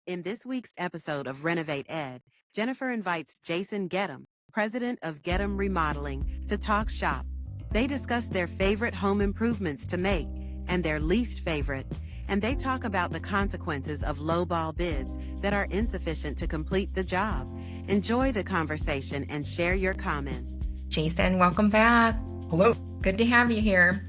In this week's episode of Renovate Ed, Jennifer invites Jason Gettum, president of Gettum Remodeling, to talk shop. They discuss their favorite home improvements to make and their least favorite, and they talk about the consequences of lowball bids that are insufficient to complete the job. Enjoy the conversation and share your comments. Jason, welcome back. Hello. Good to have you here.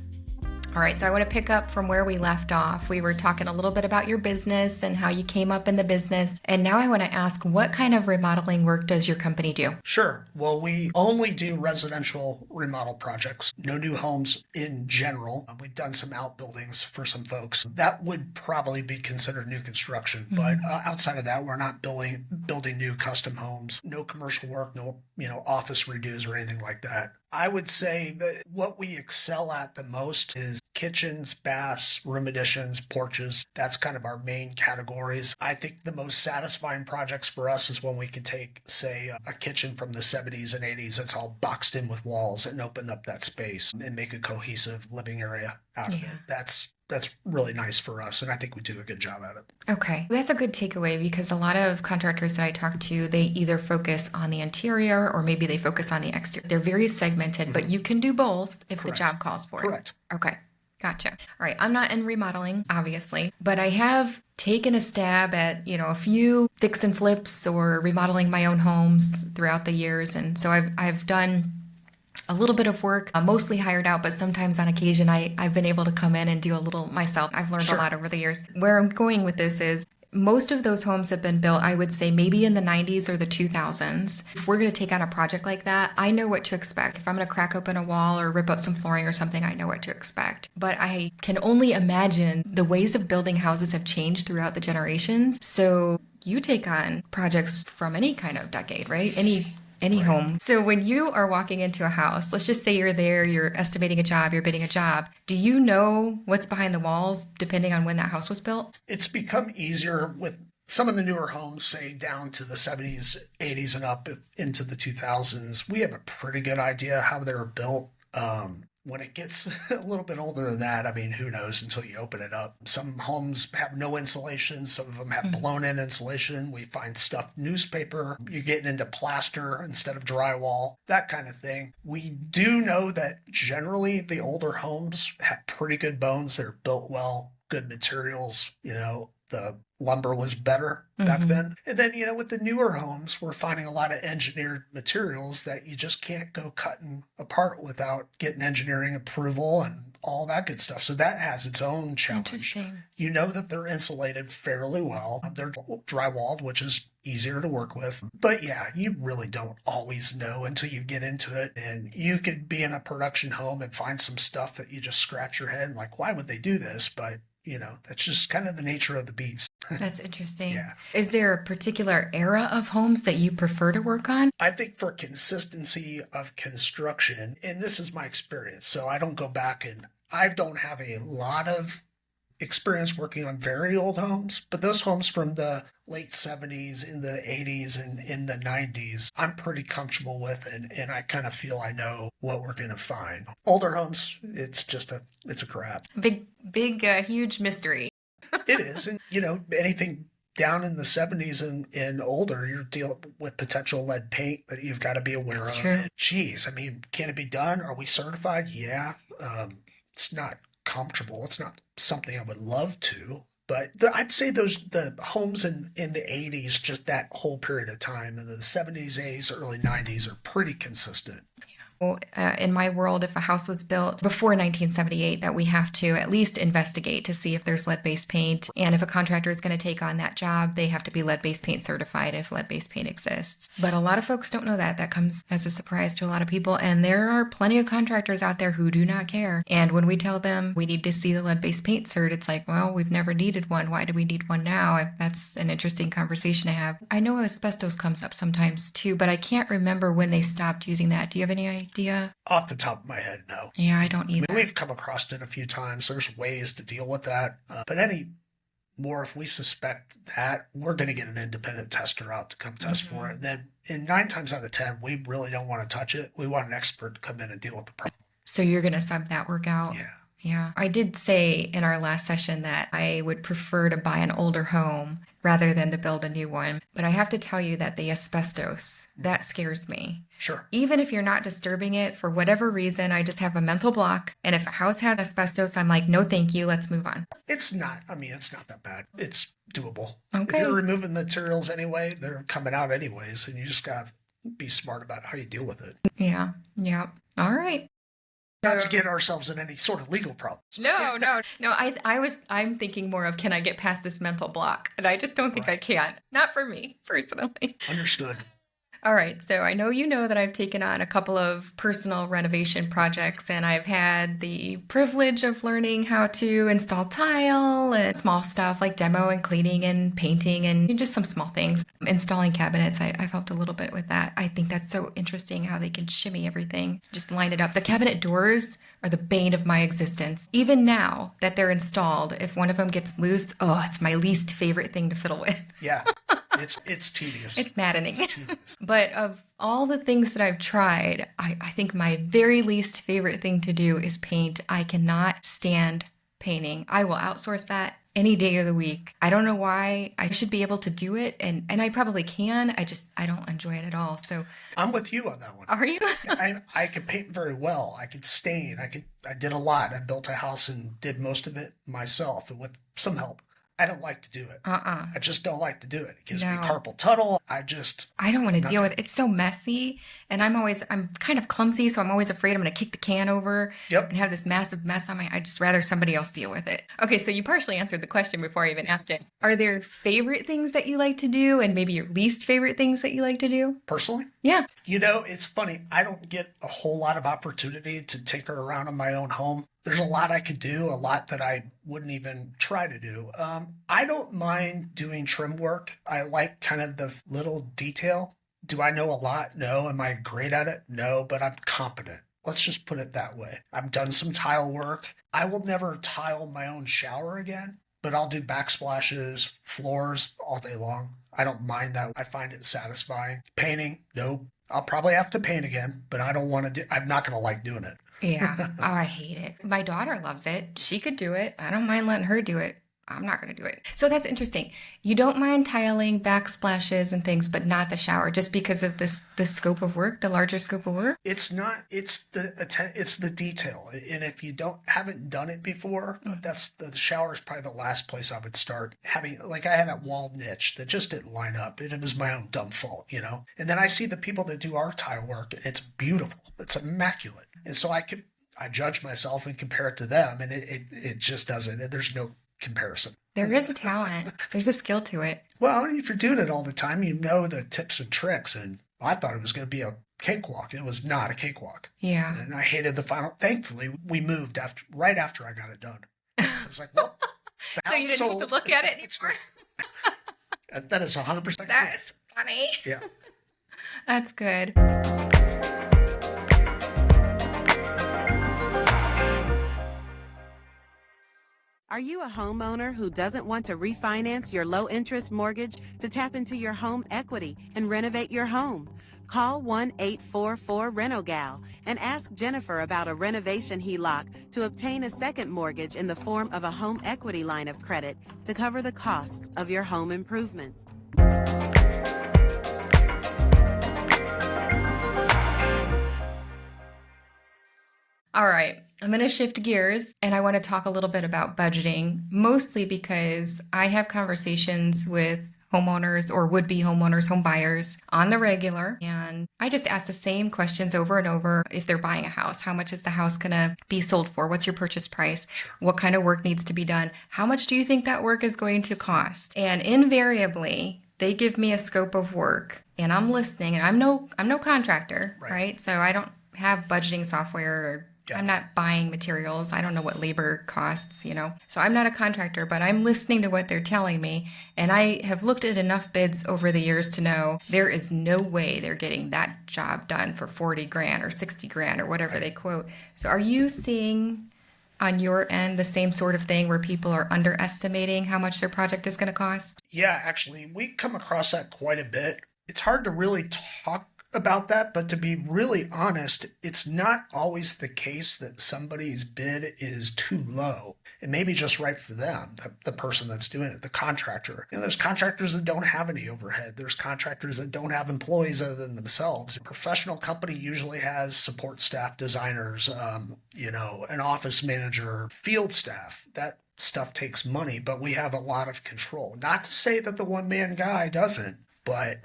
All right, so I want to pick up from where we left off. We were talking a little bit about your business and how you came up in the business. And now I want to ask, what kind of remodeling work does your company do? Sure. Well, we only do residential remodel projects, no new homes in general. We've done some outbuildings for some folks. That would probably be considered new construction. But outside of that, we're not building new custom homes, no commercial work, no office redos or anything like that. I would say that what we excel at the most is kitchens, baths, room additions, porches. That's kind of our main categories. I think the most satisfying projects for us is when we can take, say, a kitchen from the 70s and 80s that's all boxed in with walls and open up that space and make a cohesive living area out of it. That's really nice for us, and I think we do a good job at it. Okay. That's a good takeaway because a lot of contractors that I talk to, they either focus on the interior or maybe they focus on the exterior. They're very segmented, but you can do both if the job calls for it. Correct. Okay. Gotcha. All right. I'm not in remodeling, obviously, but I have taken a stab at, a few fix and flips or remodeling my own homes throughout the years. And so I've done a little bit of work, mostly hired out, but sometimes on occasion I've been able to come in and do a little myself. I've learned a lot over the years. Where I'm going with this is most of those homes have been built, I would say, maybe in the 90s or the 2000s. If we're going to take on a project like that, I know what to expect. If I'm going to crack open a wall or rip up some flooring or something, I know what to expect. But I can only imagine the ways of building houses have changed throughout the generations. So you take on projects from any kind of decade, right? Any home. So when you are walking into a house, let's just say you're there, you're estimating a job, you're bidding a job. Do you know what's behind the walls depending on when that house was built? It's become easier with some of the newer homes, say down to the 70s, 80s and up into the 2000s. We have a pretty good idea how they were built. When it gets a little bit older than that, who knows until you open it up. Some homes have no insulation. Some of them have blown in insulation. We find stuffed newspaper. You're getting into plaster instead of drywall, that kind of thing. We do know that generally the older homes have pretty good bones. They're built well, good materials, the lumber was better back then. And then, with the newer homes, we're finding a lot of engineered materials that you just can't go cutting apart without getting engineering approval and all that good stuff. So that has its own challenge. You know that they're insulated fairly well. They're drywalled, which is easier to work with. But yeah, you really don't always know until you get into it. And you could be in a production home and find some stuff that you just scratch your head and like, why would they do this? But that's just kind of the nature of the beast. That's interesting. Yeah. Is there a particular era of homes that you prefer to work on? I think for consistency of construction, and this is my experience, so I don't go back and I don't have a lot of experience working on very old homes, but those homes from the late 70s, in the 80s, and in the 90s, I'm pretty comfortable with, and I kind of feel I know what we're going to find. Older homes, it's a crap. Big, huge mystery. It is, and anything down in the 70s and older, you're dealing with potential lead paint that you've got to be aware of. True. Geez, can it be done? Are we certified? Yeah. It's not comfortable. It's not something I would love to, but I'd say the homes in the 80s, just that whole period of time, and the 70s, 80s, early 90s are pretty consistent. In my world, if a house was built before 1978, that we have to at least investigate to see if there's lead-based paint. And if a contractor is going to take on that job, they have to be lead-based paint certified if lead-based paint exists. But a lot of folks don't know that. That comes as a surprise to a lot of people. And there are plenty of contractors out there who do not care. And when we tell them we need to see the lead-based paint cert, it's like, well, we've never needed one. Why do we need one now? That's an interesting conversation to have. I know asbestos comes up sometimes too, but I can't remember when they stopped using that. Do you have any idea? Off the top of my head, no. Yeah, I don't either. We've come across it a few times. There's ways to deal with that. But if we suspect that, we're going to get an independent tester out to come test for it. And then in 9 times out of 10, we really don't want to touch it. We want an expert to come in and deal with the problem. So you're going to sub that work out? Yeah. I did say in our last session that I would prefer to buy an older home rather than to build a new one. But I have to tell you that the asbestos, that scares me. Sure. Even if you're not disturbing it for whatever reason, I just have a mental block. And if a house has asbestos, I'm like, no, thank you. Let's move on. It's not that bad. It's doable. Okay. If you're removing materials anyway, they're coming out anyways, and you just got to be smart about how you deal with it. Yeah. Yeah. All right. Not to get ourselves in any sort of legal problems. No. I'm thinking more of, can I get past this mental block? And I just don't think I can. Not for me, personally. Understood. All right. So I know that I've taken on a couple of personal renovation projects, and I've had the privilege of learning how to install tile and small stuff like demo and cleaning and painting and just some small things. Installing cabinets, I've helped a little bit with that. I think that's so interesting how they can shimmy everything, just line it up. The cabinet doors are the bane of my existence. Even now that they're installed, if one of them gets loose, it's my least favorite thing to fiddle with. Yeah, it's tedious. It's maddening. It's tedious. But of all the things that I've tried, I think my very least favorite thing to do is paint. I cannot stand painting. I will outsource that any day of the week. I don't know why. I should be able to do it, and I probably can. I don't enjoy it at all. So I'm with you on that one. Are you? I could paint very well. I could stain. I did a lot. I built a house and did most of it myself, and with some help. I don't like to do it. I just don't like to do it. It gives me carpal tunnel. I don't want to deal with it. It's so messy, and I'm kind of clumsy, so I'm always afraid I'm going to kick the can over and have this massive mess on I just rather somebody else deal with it. Okay, so you partially answered the question before I even asked it. Are there favorite things that you like to do, and maybe your least favorite things that you like to do? Personally? Yeah. It's funny. I don't get a whole lot of opportunity to tinker around in my own home. There's a lot I could do, a lot that I wouldn't even try to do. I don't mind doing trim work. I like kind of the little detail. Do I know a lot? No. Am I great at it? No, but I'm competent. Let's just put it that way. I've done some tile work. I will never tile my own shower again, but I'll do backsplashes, floors all day long. I don't mind that. I find it satisfying. Painting, no. I'll probably have to paint again, but I'm not going to like doing it. Yeah. I hate it. My daughter loves it. She could do it. I don't mind letting her do it. I'm not going to do it. So that's interesting. You don't mind tiling, backsplashes and things, but not the shower, just because of the scope of work, the larger scope of work? It's the detail. And if you haven't done it before, the shower is probably the last place I would start having. Like, I had that wall niche that just didn't line up, and it was my own dumb fault, And then I see the people that do our tile work, and it's beautiful. It's immaculate. And so I judge myself and compare it to them, and it just doesn't. There's no comparison. There is a talent. There's a skill to it. Well, if you're doing it all the time, you know the tips and tricks. And I thought it was going to be a cakewalk. It was not a cakewalk. Yeah. And I hated the final. Thankfully, we moved right after I got it done. So it's like, well, the so house you didn't sold. have to look at it anymore. That is 100%. That's funny. Yeah. That's good. Are you a homeowner who doesn't want to refinance your low-interest mortgage to tap into your home equity and renovate your home? Call 1-844-Reno Gal and ask Jennifer about a renovation HELOC to obtain a second mortgage in the form of a home equity line of credit to cover the costs of your home improvements. All right, I'm going to shift gears, and I want to talk a little bit about budgeting, mostly because I have conversations with homeowners or would-be homeowners, home buyers on the regular, and I just ask the same questions over and over. If they're buying a house, how much is the house going to be sold for? What's your purchase price? What kind of work needs to be done? How much do you think that work is going to cost? And invariably, they give me a scope of work, and I'm listening, and I'm no contractor, right? So I don't have budgeting software, or I'm not buying materials. I don't know what labor costs, So I'm not a contractor, but I'm listening to what they're telling me. And I have looked at enough bids over the years to know there is no way they're getting that job done for 40 grand or 60 grand or whatever they quote. So are you seeing on your end the same sort of thing where people are underestimating how much their project is going to cost? Yeah, actually, we come across that quite a bit. It's hard to really talk about that, but to be really honest, it's not always the case that somebody's bid is too low. It may be just right for them, the person that's doing it, the contractor. There's contractors that don't have any overhead. There's contractors that don't have employees other than themselves. A professional company usually has support staff, designers, an office manager, field staff. That stuff takes money, but we have a lot of control. Not to say that the one-man guy doesn't, but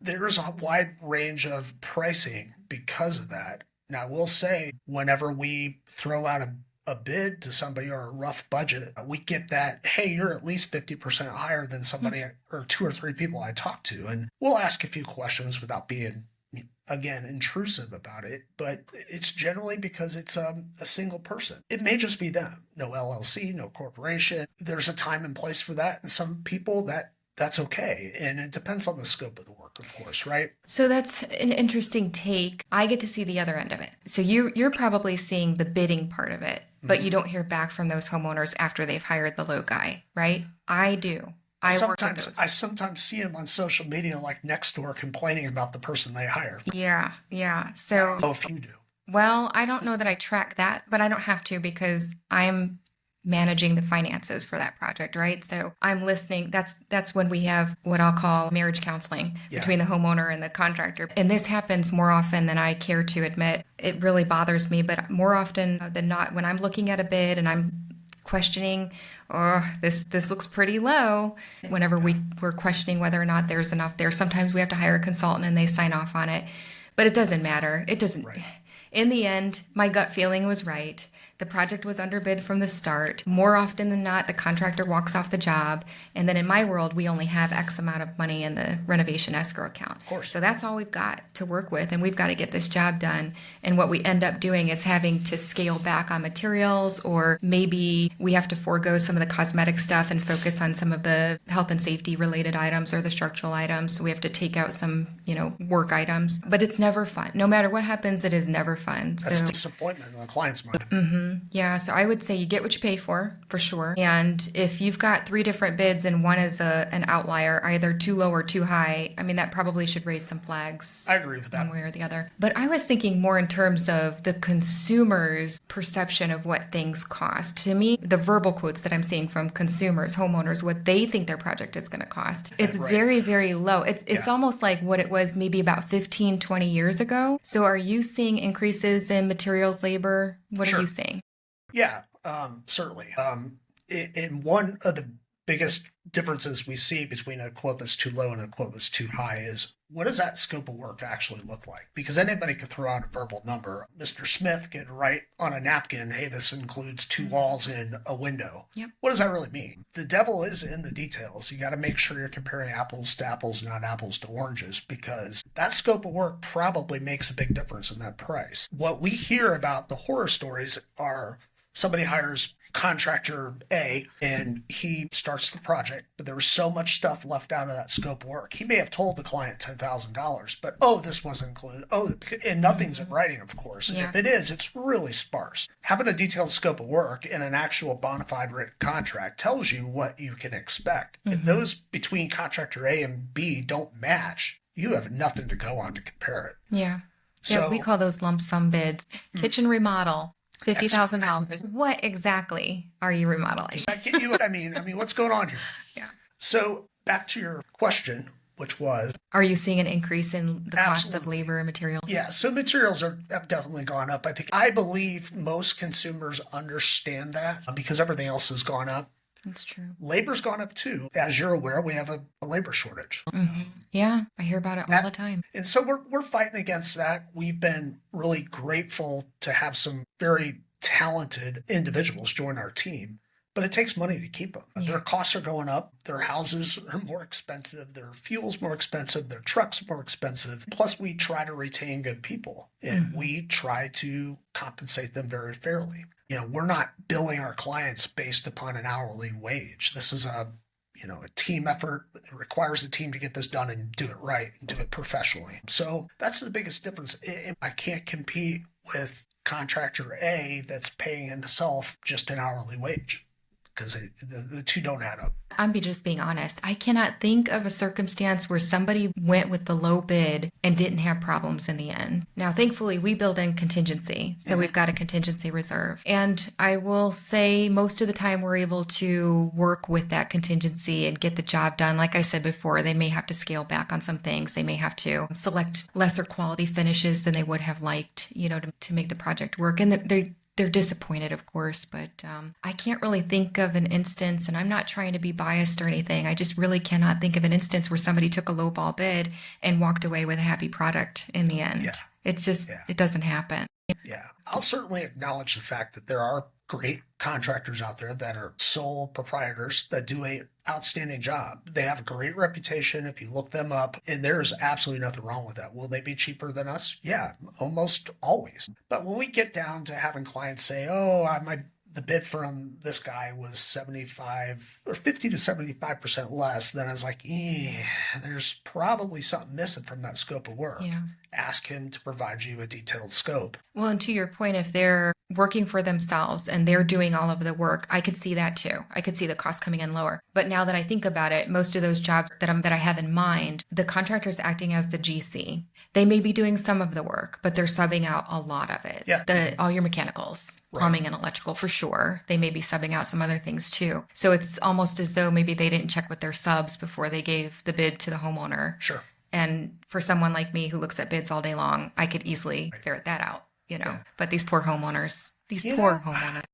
there's a wide range of pricing because of that. Now, I will say, whenever we throw out a bid to somebody or a rough budget, we get that, hey, you're at least 50% higher than somebody or two or three people I talked to. And we'll ask a few questions without being, again, intrusive about it. But it's generally because it's a single person. It may just be them. No LLC, no corporation. There's a time and place for that. And some people that's okay. And it depends on the scope of the work, of course, right? So that's an interesting take. I get to see the other end of it. So you're probably seeing the bidding part of it, but you don't hear back from those homeowners after they've hired the low guy, right? I do. I sometimes see them on social media, like next door, complaining about the person they hired. Yeah. So I don't know if you do. Well, I don't know that I track that, but I don't have to because I'm managing the finances for that project, right? So I'm listening. That's when we have what I'll call marriage counseling between the homeowner and the contractor. And this happens more often than I care to admit. It really bothers me, but more often than not, when I'm looking at a bid and I'm questioning, this looks pretty low. Whenever we're questioning whether or not there's enough there, sometimes we have to hire a consultant and they sign off on it. But it doesn't matter. It doesn't. Right. In the end, my gut feeling was right. The project was underbid from the start. More often than not, the contractor walks off the job. And then in my world, we only have X amount of money in the renovation escrow account. Of course. So that's all we've got to work with. And we've got to get this job done. And what we end up doing is having to scale back on materials, or maybe we have to forego some of the cosmetic stuff and focus on some of the health and safety related items or the structural items. So we have to take out some, work items. But it's never fun. No matter what happens, it is never fun. That's disappointment in the client's mind. Mm-hmm. Yeah, so I would say you get what you pay for sure. And if you've got 3 different bids and one is an outlier, either too low or too high, I mean, that probably should raise some flags. I agree with that. One way or the other. But I was thinking more in terms of the consumer's perception of what things cost. To me, the verbal quotes that I'm seeing from consumers, homeowners, what they think their project is going to cost, it's very, very low. It's almost like what it was maybe about 15, 20 years ago. So are you seeing increases in materials, labor? What are you seeing? Yeah, certainly. In one of the biggest differences we see between a quote that's too low and a quote that's too high is, what does that scope of work actually look like? Because anybody could throw out a verbal number. Mr. Smith could write on a napkin, hey, this includes 2 walls and a window. Yep. What does that really mean? The devil is in the details. You got to make sure you're comparing apples to apples, not apples to oranges, because that scope of work probably makes a big difference in that price. What we hear about the horror stories are somebody hires contractor A and he starts the project, but there was so much stuff left out of that scope of work. He may have told the client $10,000, but this wasn't included. And nothing's in writing, of course. Yeah. If it is, it's really sparse. Having a detailed scope of work in an actual bona fide written contract tells you what you can expect. If those between contractor A and B don't match, you have nothing to go on to compare it. Yeah. So, we call those lump sum bids. Kitchen remodel. $50,000. What exactly are you remodeling? I get you what I mean. What's going on here? Yeah. So back to your question, which was, are you seeing an increase in the cost of labor and materials? Yeah. So materials have definitely gone up. I believe most consumers understand that because everything else has gone up. That's true. Labor's gone up too. As you're aware, we have a labor shortage. Mm-hmm. Yeah, I hear about it all the time. And so we're fighting against that. We've been really grateful to have some very talented individuals join our team, but it takes money to keep them. Yeah. Their costs are going up. Their houses are more expensive. Their fuel's more expensive. Their trucks are more expensive. Plus, we try to retain good people, and we try to compensate them very fairly. We're not billing our clients based upon an hourly wage. This is a team effort. It requires a team to get this done and do it right and do it professionally. So that's the biggest difference. I can't compete with contractor A that's paying himself just an hourly wage. because the two don't add up. I'm just being honest. I cannot think of a circumstance where somebody went with the low bid and didn't have problems in the end. Now, thankfully, we build in contingency. So we've got a contingency reserve. And I will say most of the time we're able to work with that contingency and get the job done. Like I said before, they may have to scale back on some things. They may have to select lesser quality finishes than they would have liked, to make the project work. And they're disappointed, of course, but I can't really think of an instance, and I'm not trying to be biased or anything. I just really cannot think of an instance where somebody took a lowball bid and walked away with a happy product in the end. Yeah. It's just, It doesn't happen. Yeah. I'll certainly acknowledge the fact that there are great contractors out there that are sole proprietors that do a outstanding job. They have a great reputation if you look them up, and there's absolutely nothing wrong with that. Will they be cheaper than us? Yeah, almost always. But when we get down to having clients say, the bid from this guy was 75 or 50 to 75% less, then I was like, there's probably something missing from that scope of work. Yeah. Ask him to provide you a detailed scope. Well, and to your point, if they're working for themselves and they're doing all of the work, I could see that too. I could see the cost coming in lower. But now that I think about it, most of those jobs that I have in mind, the contractor's acting as the GC. They may be doing some of the work, but they're subbing out a lot of it. Yeah. All your mechanicals, plumbing and electrical for sure. They may be subbing out some other things too. So it's almost as though maybe they didn't check with their subs before they gave the bid to the homeowner. Sure. And for someone like me who looks at bids all day long, I could easily ferret that out, Yeah. But these poor homeowners, homeowners.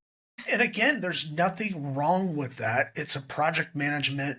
And again, there's nothing wrong with that. It's a project management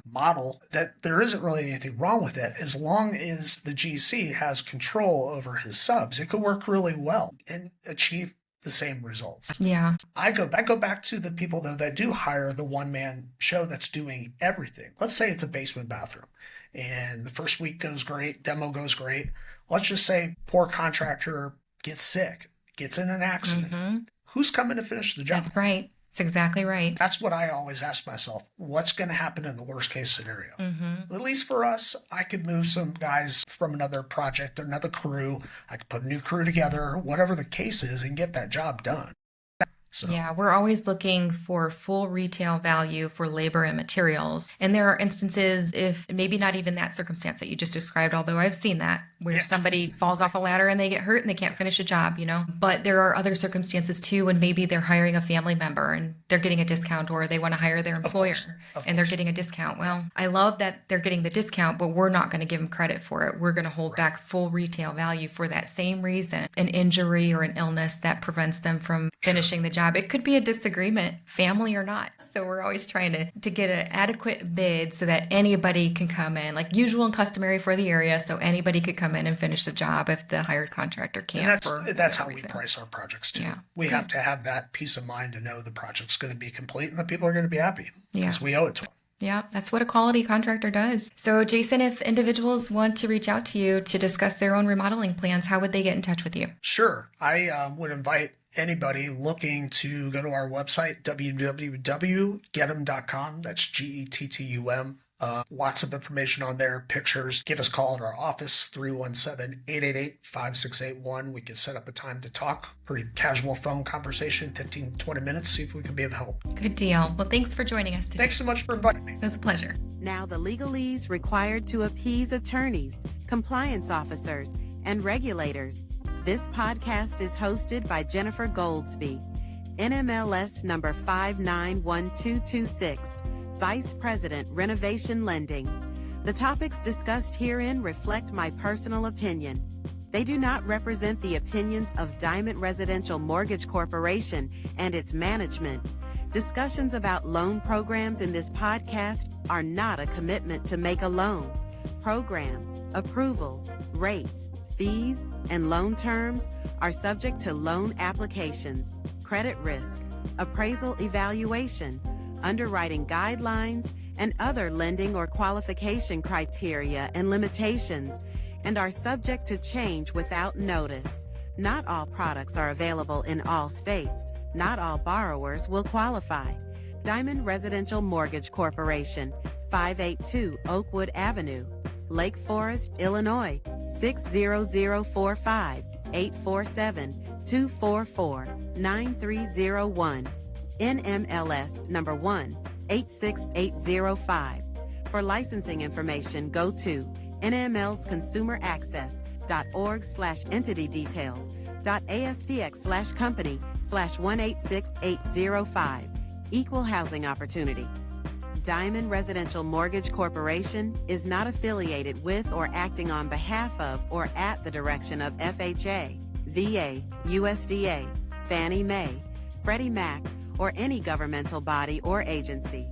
model that there isn't really anything wrong with it. As long as the GC has control over his subs, it could work really well and achieve the same results. Yeah. I go back to the people though that do hire the one-man show that's doing everything. Let's say it's a basement bathroom and the first week goes great, demo goes great. Let's just say poor contractor gets sick, gets in an accident. Mm-hmm. Who's coming to finish the job? That's right. That's exactly right. That's what I always ask myself. What's going to happen in the worst case scenario? Mm-hmm. At least for us, I could move some guys from another project or another crew. I could put a new crew together, whatever the case is, and get that job done. So. Yeah, we're always looking for full retail value for labor and materials. And there are instances, if maybe not even that circumstance that you just described, although I've seen that, where somebody falls off a ladder and they get hurt and they can't finish a job, But there are other circumstances too, when maybe they're hiring a family member and they're getting a discount, or they want to hire their employer and they're getting a discount. Well, I love that they're getting the discount, but we're not going to give them credit for it. We're going to hold back full retail value for that same reason, an injury or an illness that prevents them from finishing the job. It could be a disagreement, family or not. So we're always trying to get an adequate bid so that anybody can come in, like usual and customary for the area. So anybody could come in and finish the job if the hired contractor can't. And that's how we price our projects too. Yeah. We have to have that peace of mind to know the project's going to be complete and the people are going to be happy because we owe it to them. Yeah, that's what a quality contractor does. So Jason, if individuals want to reach out to you to discuss their own remodeling plans, how would they get in touch with you? Sure. I would invite anybody looking to go to our website, www.gettum.com. That's Gettum. Lots of information on there, pictures. Give us a call at our office, 317-888-5681. We can set up a time to talk. Pretty casual phone conversation, 15, 20 minutes, see if we can be of help. Good deal. Well, thanks for joining us today. Thanks so much for inviting me. It was a pleasure. Now the legalese required to appease attorneys, compliance officers, and regulators. This podcast is hosted by Jennifer Goldsby, NMLS number 591226, Vice President, Renovation Lending. The topics discussed herein reflect my personal opinion. They do not represent the opinions of Diamond Residential Mortgage Corporation and its management. Discussions about loan programs in this podcast are not a commitment to make a loan. Programs, approvals, rates, fees, and loan terms are subject to loan applications, credit risk, appraisal evaluation, underwriting guidelines, and other lending or qualification criteria and limitations, and are subject to change without notice. Not all products are available in all states. Not all borrowers will qualify. Diamond Residential Mortgage Corporation, 582 Oakwood Avenue, Lake Forest, Illinois, 60045, 847-244-9301. NMLS number 186805. For licensing information, go to nmlsconsumeraccess.org/entity-details.aspx/company/186805. Equal housing opportunity. Diamond Residential Mortgage Corporation is not affiliated with or acting on behalf of or at the direction of FHA, VA, USDA, Fannie Mae, Freddie Mac, or any governmental body or agency.